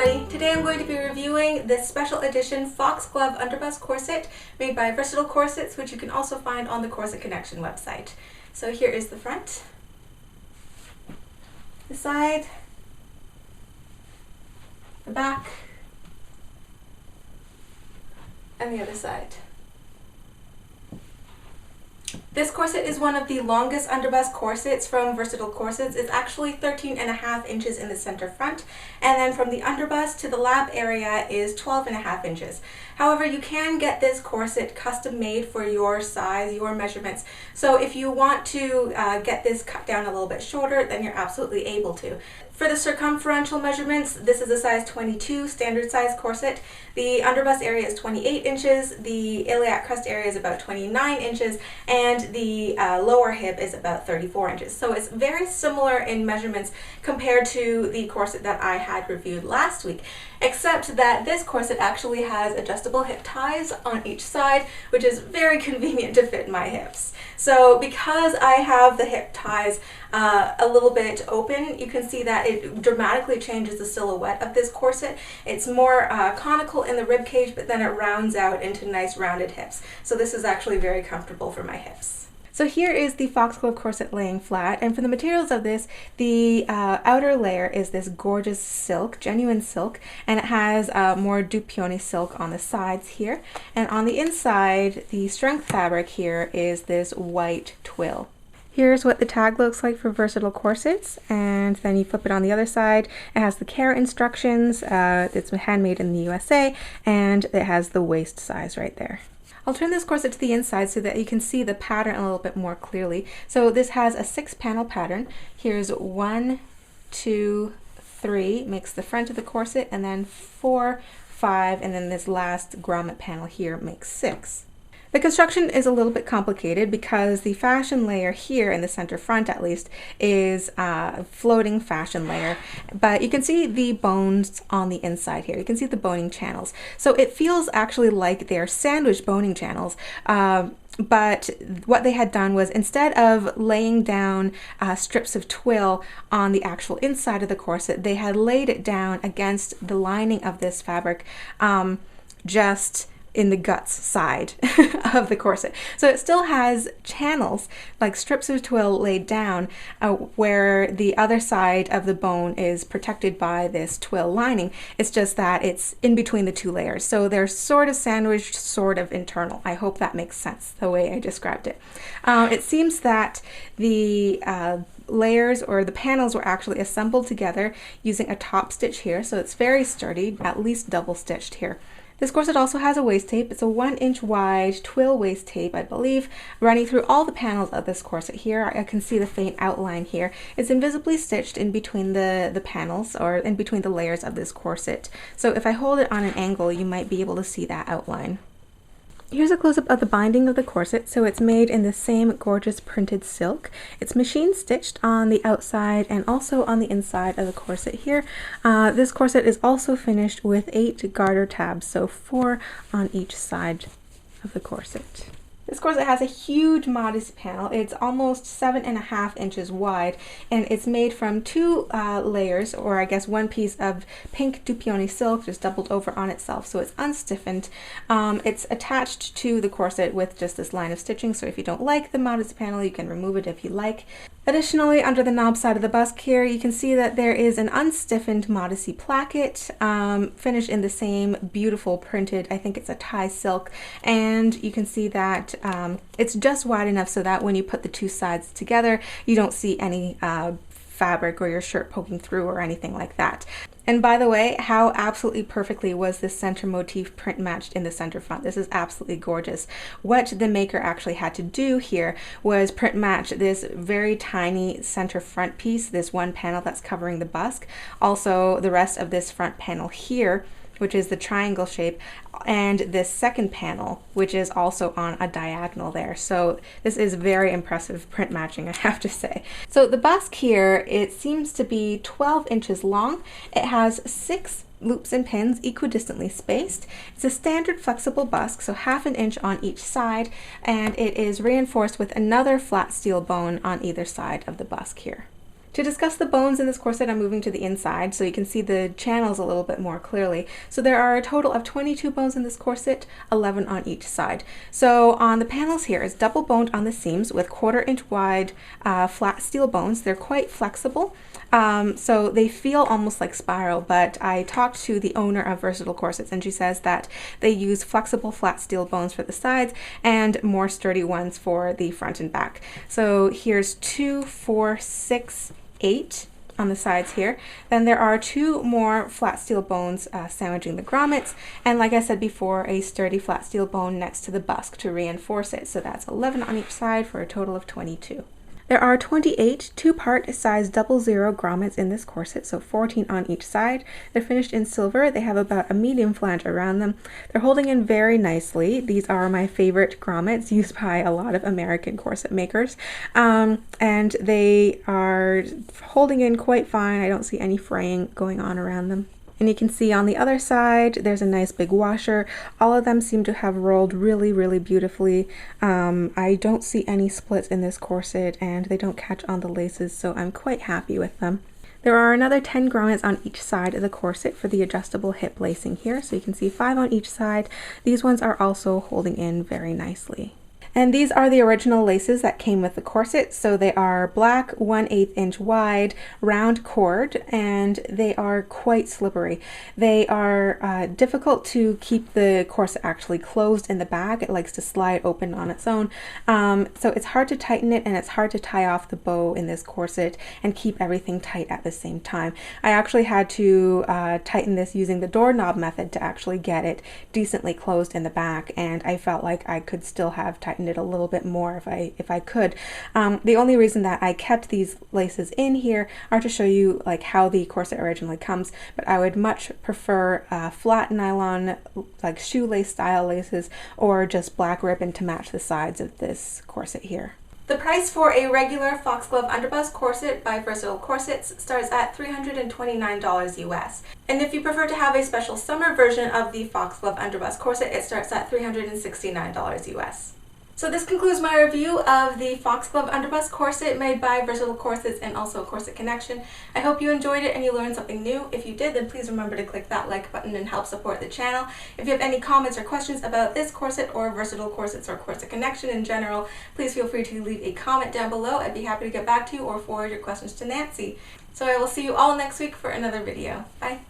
everybody! Today I'm going to be reviewing this special edition FOXGLOVE Underbust corset made by Versatile Corsets, which you can also find on the Corset Connection website. So here is the front, the side, the back, and the other side. This corset is one of the longest underbust corsets from Versatile Corsets. It's actually 13.5 inches in the center front, and then from the underbust to the lap area is 12.5 inches. However, you can get this corset custom made for your size, your measurements. So if you want to get this cut down a little bit shorter, then you're absolutely able to. For the circumferential measurements, this is a size 22 standard size corset. The underbust area is 28 inches, the iliac crest area is about 29 inches, and the lower hip is about 34 inches. So it's very similar in measurements compared to the corset that I had reviewed last week, except that this corset actually has adjustable hip ties on each side, which is very convenient to fit my hips. So because I have the hip ties a little bit open, you can see that it dramatically changes the silhouette of this corset. It's more conical in the rib cage, but then it rounds out into nice rounded hips. So this is actually very comfortable for my hips. So here is the FOXGLOVE corset laying flat, and for the materials of this, the outer layer is this gorgeous silk, genuine silk, and it has more dupioni silk on the sides here, and on the inside, the strength fabric here is this white twill. Here's what the tag looks like for Versatile Corsets, and then you flip it on the other side. It has the care instructions, it's handmade in the USA, and it has the waist size right there. I'll turn this corset to the inside so that you can see the pattern a little bit more clearly. So this has a 6-panel pattern. Here's 1, 2, 3 makes the front of the corset, and then 4, 5, and then this last grommet panel here makes 6. The construction is a little bit complicated because the fashion layer here in the center front, at least, is a floating fashion layer, but you can see the bones on the inside here. You can see the boning channels. So it feels actually like they're sandwich boning channels, but what they had done was, instead of laying down strips of twill on the actual inside of the corset, they had laid it down against the lining of this fabric, just in the guts side of the corset. So it still has channels, like strips of twill laid down, where the other side of the bone is protected by this twill lining. It's just that it's in between the two layers. So they're sort of sandwiched, sort of internal. I hope that makes sense the way I described it. It seems that the layers or the panels were actually assembled together using a top stitch here. So it's very sturdy, at least double stitched here. This corset also has a waist tape. It's a 1-inch wide twill waist tape, I believe, running through all the panels of this corset here. I can see the faint outline here. It's invisibly stitched in between the panels, or in between the layers of this corset. So if I hold it on an angle, you might be able to see that outline. Here's a close-up of the binding of the corset. So it's made in the same gorgeous printed silk. It's machine stitched on the outside and also on the inside of the corset here. This corset is also finished with 8 garter tabs, so 4 on each side of the corset. This corset has a huge Modesty panel. It's almost 7.5 inches wide, and it's made from 2 layers, or I guess 1 piece of pink dupioni silk just doubled over on itself, so it's unstiffened. It's attached to the corset with just this line of stitching, so if you don't like the Modesty panel, you can remove it if you like. Additionally, under the knob side of the busk here, you can see that there is an unstiffened Modesty placket, finished in the same beautiful printed, I think it's a Thai silk, and you can see that it's just wide enough so that when you put the two sides together, you don't see any fabric or your shirt poking through or anything like that. And by the way, how absolutely perfectly was this center motif print matched in the center front? This is absolutely gorgeous. What the maker actually had to do here was print match this very tiny center front piece, this one panel that's covering the busk, also the rest of this front panel here, which is the triangle shape, and this second panel, which is also on a diagonal there. So this is very impressive print matching, I have to say. So the busk here, it seems to be 12 inches long. It has 6 loops and pins equidistantly spaced. It's a standard flexible busk, so 1/2 inch on each side, and it is reinforced with another flat steel bone on either side of the busk here. To discuss the bones in this corset, I'm moving to the inside so you can see the channels a little bit more clearly. So there are a total of 22 bones in this corset, 11 on each side. So on the panels here is double boned on the seams with 1/4 inch wide flat steel bones. They're quite flexible. So they feel almost like spiral, but I talked to the owner of Versatile Corsets and she says that they use flexible flat steel bones for the sides and more sturdy ones for the front and back. So here's 2, 4, 6, 8 on the sides here. Then there are 2 more flat steel bones sandwiching the grommets, and like I said before, a sturdy flat steel bone next to the busk to reinforce it. So that's 11 on each side for a total of 22. There are 28 2-part size 00 grommets in this corset, so 14 on each side. They're finished in silver. They have about a medium flange around them. They're holding in very nicely. These are my favorite grommets used by a lot of American corset makers, and they are holding in quite fine. I don't see any fraying going on around them. And you can see on the other side, there's a nice big washer. All of them seem to have rolled really, really beautifully. I don't see any splits in this corset and they don't catch on the laces, so I'm quite happy with them. There are another 10 grommets on each side of the corset for the adjustable hip lacing here. So you can see 5 on each side. These ones are also holding in very nicely. And these are the original laces that came with the corset. So they are black, 1/8 inch wide, round cord, and they are quite slippery. They are difficult to keep the corset actually closed in the back. It likes to slide open on its own. So it's hard to tighten it, and it's hard to tie off the bow in this corset and keep everything tight at the same time. I actually had to tighten this using the doorknob method to actually get it decently closed in the back, and I felt like I could still have tightened it a little bit more if I could. The only reason that I kept these laces in here are to show you like how the corset originally comes, but I would much prefer flat nylon like shoelace style laces or just black ribbon to match the sides of this corset here. The price for a regular FOXGLOVE Underbust corset by Versatile Corsets starts at $329 US. And if you prefer to have a special summer version of the FOXGLOVE Underbust corset, it starts at $369 US. So this concludes my review of the FOXGLOVE Underbust corset made by Versatile Corsets and also Corset Connection. I hope you enjoyed it and you learned something new. If you did, then please remember to click that like button and help support the channel. If you have any comments or questions about this corset or Versatile Corsets or Corset Connection in general, please feel free to leave a comment down below. I'd be happy to get back to you or forward your questions to Nancy. So I will see you all next week for another video. Bye!